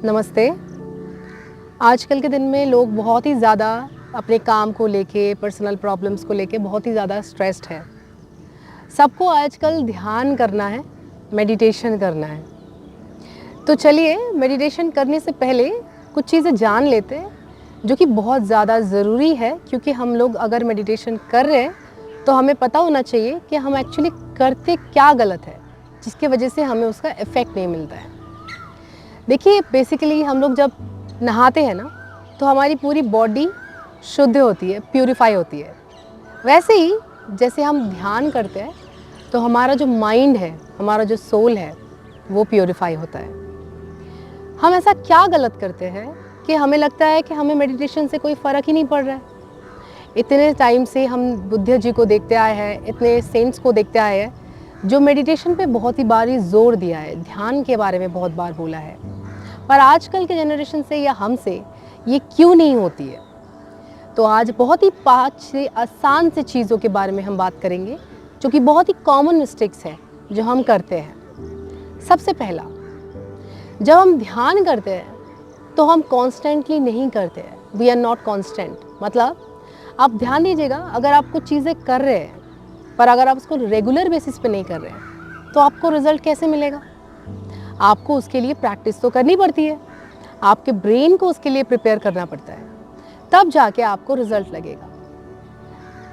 नमस्ते। आजकल के दिन में लोग बहुत ही ज़्यादा अपने काम को लेके, पर्सनल प्रॉब्लम्स को लेके बहुत ही ज़्यादा स्ट्रेस्ड है। सबको आजकल ध्यान करना है, मेडिटेशन करना है। तो चलिए मेडिटेशन करने से पहले कुछ चीज़ें जान लेते हैं जो कि बहुत ज़्यादा ज़रूरी है, क्योंकि हम लोग अगर मेडिटेशन कर रहे हैं तो हमें पता होना चाहिए कि हम एक्चुअली करते क्या गलत है, जिसकी वजह से हमें उसका इफ़ेक्ट नहीं मिलता है। देखिए बेसिकली हम लोग जब नहाते हैं ना, तो हमारी पूरी बॉडी शुद्ध होती है, प्यूरिफाई होती है। वैसे ही जैसे हम ध्यान करते हैं तो हमारा जो माइंड है, हमारा जो सोल है, वो प्यूरिफाई होता है। हम ऐसा क्या गलत करते हैं कि हमें लगता है कि हमें मेडिटेशन से कोई फ़र्क ही नहीं पड़ रहा है। इतने टाइम से हम बुद्ध जी को देखते आए हैं, इतने सेंट्स को देखते आए हैं जो मेडिटेशन पे बहुत ही बार जोर दिया है, ध्यान के बारे में बहुत बार बोला है। पर आजकल के जनरेशन से या हमसे ये क्यों नहीं होती है? तो आज बहुत ही 5 से आसान से चीज़ों के बारे में हम बात करेंगे जो कि बहुत ही कॉमन मिस्टेक्स है जो हम करते हैं। सबसे पहला, जब हम ध्यान करते हैं तो हम कॉन्स्टेंटली नहीं करते हैं। We are not constant. मतलब आप ध्यान दीजिएगा, अगर आप कुछ चीज़ें कर रहे हैं पर अगर आप उसको रेगुलर बेसिस पे नहीं कर रहे हैं तो आपको रिज़ल्ट कैसे मिलेगा? आपको उसके लिए प्रैक्टिस तो करनी पड़ती है, आपके ब्रेन को उसके लिए प्रिपेयर करना पड़ता है, तब जाके आपको रिज़ल्ट लगेगा।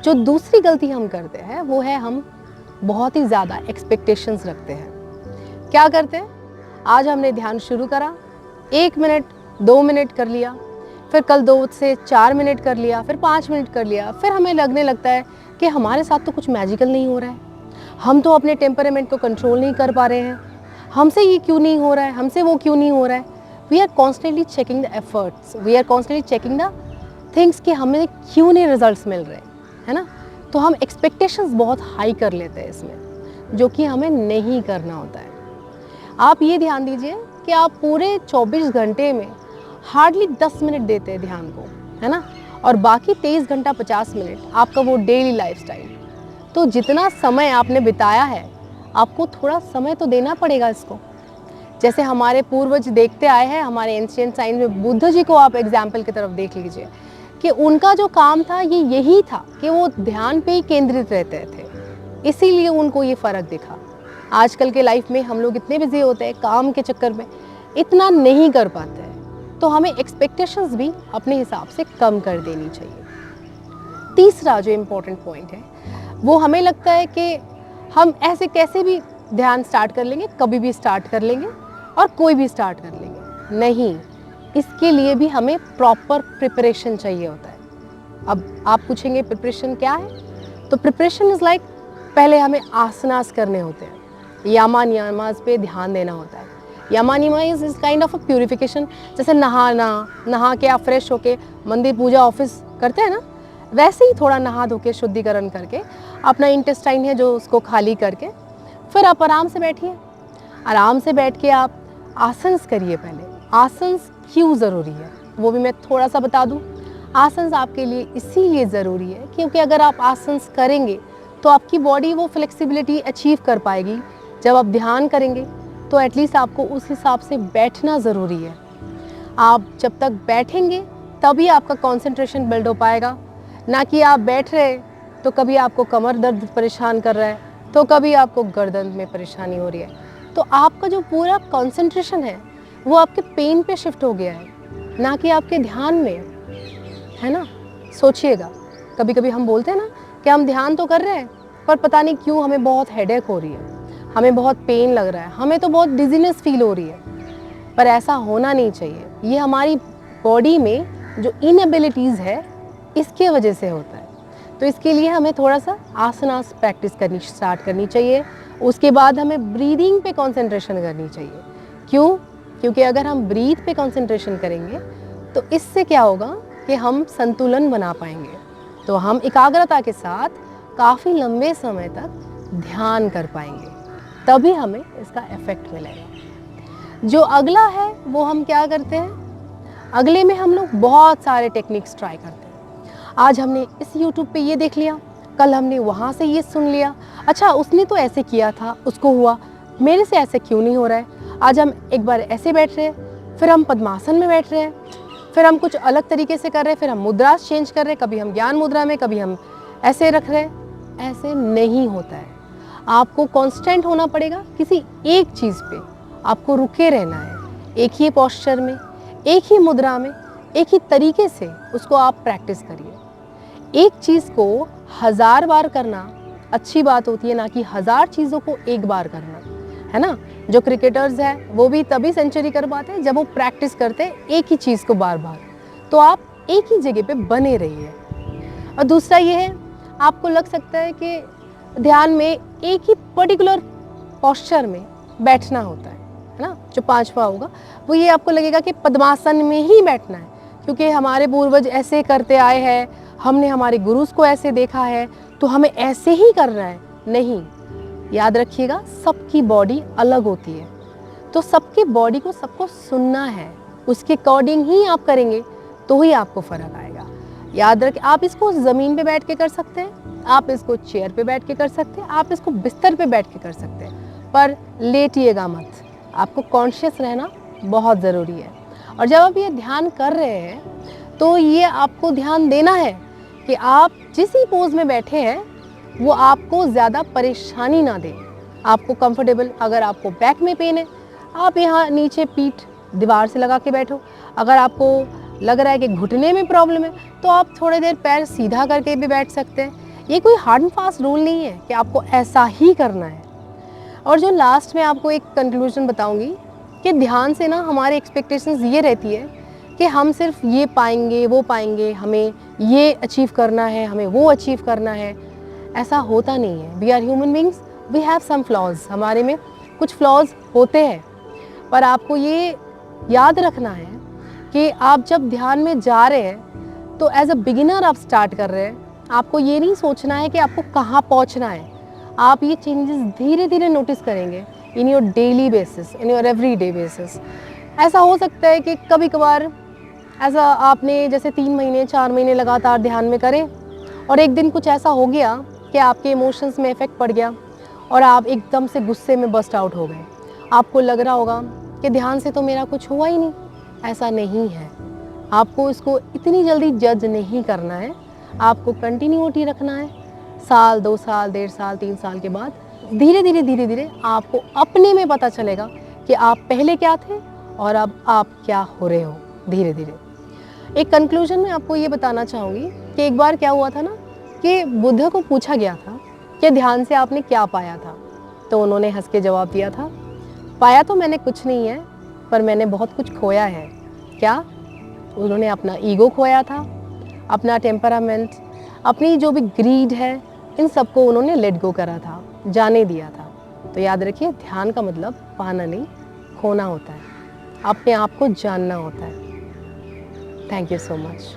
जो दूसरी गलती हम करते हैं वो है हम बहुत ही ज़्यादा एक्सपेक्टेशंस रखते हैं। क्या करते हैं? आज हमने ध्यान शुरू करा, 1 मिनट 2 मिनट कर लिया, फिर कल 2 से 4 मिनट कर लिया, फिर 5 मिनट कर लिया, फिर हमें लगने लगता है कि हमारे साथ तो कुछ मैजिकल नहीं हो रहा है, हम तो अपने टेम्परामेंट को कंट्रोल नहीं कर पा रहे हैं, हमसे ये क्यों नहीं हो रहा है, हमसे वो क्यों नहीं हो रहा है। We are constantly checking the efforts, we are constantly checking the things कि हमें क्यों नहीं रिजल्ट्स मिल रहे, है ना। तो हम एक्सपेक्टेशंस बहुत हाई कर लेते हैं इसमें, जो कि हमें नहीं करना होता है। आप ये ध्यान दीजिए कि आप पूरे 24 घंटे में हार्डली 10 मिनट देते हैं ध्यान को, है ना, और बाकी 23 घंटा 50 मिनट आपका वो डेली लाइफस्टाइल। तो जितना समय आपने बिताया है, आपको थोड़ा समय तो देना पड़ेगा इसको। जैसे हमारे पूर्वज देखते आए हैं, हमारे एंशिएंट साइंस में बुद्ध जी को आप एग्जाम्पल की तरफ देख लीजिए कि उनका जो काम था ये यही था कि वो ध्यान पे ही केंद्रित रहते थे, इसीलिए उनको ये फ़र्क दिखा। आजकल के लाइफ में हम लोग इतने बिजी होते हैं, काम के चक्कर में इतना नहीं कर पाते हैं, तो हमें एक्सपेक्टेशंस भी अपने हिसाब से कम कर देनी चाहिए। तीसरा जो इम्पोर्टेंट पॉइंट है वो हमें लगता है कि हम ऐसे कैसे भी ध्यान स्टार्ट कर लेंगे, कभी भी स्टार्ट कर लेंगे और कोई भी स्टार्ट कर लेंगे। नहीं, इसके लिए भी हमें प्रॉपर प्रिपरेशन चाहिए होता है। अब आप पूछेंगे प्रिपरेशन क्या है? तो प्रिपरेशन इज़ लाइक, पहले हमें आसनास करने होते हैं, यामा नियमास पे ध्यान देना होता है। यामा नियमास is kind of a purification. जैसे नहा के आप फ्रेश होके मंदिर पूजा ऑफिस करते हैं ना, वैसे ही थोड़ा नहा धो के शुद्धिकरण करके अपना इंटेस्टाइन है जो उसको खाली करके फिर आप आराम से बैठिए। आराम से बैठ के आप आसन्स करिए। पहले आसन्स क्यों ज़रूरी है वो भी मैं थोड़ा सा बता दूं। आसन्स आपके लिए इसीलिए ज़रूरी है क्योंकि अगर आप आसन्स करेंगे तो आपकी बॉडी वो फ्लेक्सिबिलिटी अचीव कर पाएगी। जब आप ध्यान करेंगे तो एटलीस्ट आपको उस हिसाब से बैठना ज़रूरी है। आप जब तक बैठेंगे तभी आपका कंसंट्रेशन बिल्ड हो पाएगा, ना कि आप बैठ रहे तो कभी आपको कमर दर्द परेशान कर रहा है तो कभी आपको गर्दन में परेशानी हो रही है, तो आपका जो पूरा कंसंट्रेशन है वो आपके पेन पे शिफ्ट हो गया है, ना कि आपके ध्यान में, है ना। सोचिएगा, कभी कभी हम बोलते हैं ना कि हम ध्यान तो कर रहे हैं पर पता नहीं क्यों हमें बहुत हेडेक हो रही है, हमें बहुत पेन लग रहा है, हमें तो बहुत डिजीनेस फील हो रही है। पर ऐसा होना नहीं चाहिए। ये हमारी बॉडी में जो इनएबिलिटीज़ है इसके वजह से होता है। तो इसके लिए हमें थोड़ा सा आसनास प्रैक्टिस करनी स्टार्ट करनी चाहिए। उसके बाद हमें ब्रीदिंग पे कंसंट्रेशन करनी चाहिए। क्यों? क्योंकि अगर हम ब्रीथ पे कंसंट्रेशन करेंगे तो इससे क्या होगा कि हम संतुलन बना पाएंगे, तो हम एकाग्रता के साथ काफ़ी लंबे समय तक ध्यान कर पाएंगे, तभी हमें इसका इफ़ेक्ट मिलेगा। जो अगला है वो हम क्या करते हैं, अगले में हम लोग बहुत सारे टेक्निक्स ट्राई करते हैं। आज हमने इस YouTube पे ये देख लिया, कल हमने वहाँ से ये सुन लिया, अच्छा उसने तो ऐसे किया था, उसको हुआ, मेरे से ऐसे क्यों नहीं हो रहा है। आज हम एक बार ऐसे बैठ रहे, फिर हम पद्मासन में बैठ रहे हैं, फिर हम कुछ अलग तरीके से कर रहे हैं, फिर हम मुद्रा चेंज कर रहे हैं, कभी हम ज्ञान मुद्रा में, कभी हम ऐसे रख रहे हैं। ऐसे नहीं होता है। आपको कांस्टेंट होना पड़ेगा किसी एक चीज़ पे, आपको रुके रहना है एक ही पोस्चर में, एक ही मुद्रा में, एक ही तरीके से उसको आप प्रैक्टिस करिए। एक चीज़ को 1000 बार करना अच्छी बात होती है, ना कि 1000 चीज़ों को एक बार करना, है ना। जो क्रिकेटर्स हैं वो भी तभी सेंचुरी कर पाते हैं जब वो प्रैक्टिस करते हैं एक ही चीज़ को बार बार। तो आप एक ही जगह पे बने रहिए। और दूसरा ये है, आपको लग सकता है कि ध्यान में एक ही पर्टिकुलर पोस्चर में बैठना होता है ना। जो 5वां होगा वो ये आपको लगेगा कि पद्मासन में ही बैठना है, क्योंकि हमारे पूर्वज ऐसे करते आए हैं, हमने हमारे गुरुज को ऐसे देखा है, तो हमें ऐसे ही करना है। नहीं, याद रखिएगा, सबकी बॉडी अलग होती है, तो सबकी बॉडी को सबको सुनना है, उसके अकॉर्डिंग ही आप करेंगे तो ही आपको फ़र्क आएगा। याद रखें, आप इसको ज़मीन पे बैठ के कर सकते हैं, आप इसको चेयर पे बैठ के कर सकते हैं, आप इसको बिस्तर पे बैठ के कर सकते हैं, पर लेटिएगा मत। आपको कॉन्शियस रहना बहुत ज़रूरी है। और जब आप ये ध्यान कर रहे हैं तो ये आपको ध्यान देना है कि आप जिस ही पोज में बैठे हैं वो आपको ज़्यादा परेशानी ना दे, आपको कंफर्टेबल। अगर आपको बैक में पेन है, आप यहाँ नीचे पीठ दीवार से लगा के बैठो। अगर आपको लग रहा है कि घुटने में प्रॉब्लम है, तो आप थोड़ी देर पैर सीधा करके भी बैठ सकते हैं। ये कोई हार्ड एंड फास्ट रूल नहीं है कि आपको ऐसा ही करना है। और जो लास्ट में आपको एक कंक्लूजन बताऊंगी कि ध्यान से ना हमारी एक्सपेक्टेशंस ये रहती है कि हम सिर्फ ये पाएंगे, वो पाएंगे, हमें ये अचीव करना है, हमें वो अचीव करना है। ऐसा होता नहीं है। We are human beings, we have some flaws, हमारे में कुछ फ्लॉज होते हैं। पर आपको ये याद रखना है कि आप जब ध्यान में जा रहे हैं तो एज अ बिगिनर आप स्टार्ट कर रहे हैं। आपको ये नहीं सोचना है कि आपको कहाँ पहुँचना है। आप ये चेंजेस धीरे धीरे नोटिस करेंगे in your daily basis, in your everyday basis. ऐसा हो सकता है कि कभी कभार ऐसा आपने जैसे 3 महीने 4 महीने लगातार ध्यान में करें और एक दिन कुछ ऐसा हो गया कि आपके इमोशंस में इफ़ेक्ट पड़ गया और आप एकदम से गुस्से में बस्ट आउट हो गए। आपको लग रहा होगा कि ध्यान से तो मेरा कुछ हुआ ही नहीं। ऐसा नहीं है। आपको इसको इतनी जल्दी जज नहीं करना है, आपको कंटिन्यूटी रखना है। साल, 2 साल, 1.5 साल, 3 साल के बाद धीरे धीरे आपको अपने में पता चलेगा कि आप पहले क्या थे और अब आप क्या हो रहे हो धीरे धीरे। एक कंक्लूजन में आपको ये बताना चाहूँगी कि एक बार क्या हुआ था ना कि बुद्ध को पूछा गया था कि ध्यान से आपने क्या पाया था, तो उन्होंने हंस के जवाब दिया था, पाया तो मैंने कुछ नहीं है, पर मैंने बहुत कुछ खोया है। क्या? उन्होंने अपना ईगो खोया था, अपना टेम्परामेंट, अपनी जो भी ग्रीड है, इन सबको उन्होंने लेट गो करा था, जाने दिया था। तो याद रखिए, ध्यान का मतलब पाना नहीं, खोना होता है, अपने आप को जानना होता है। Thank you so much.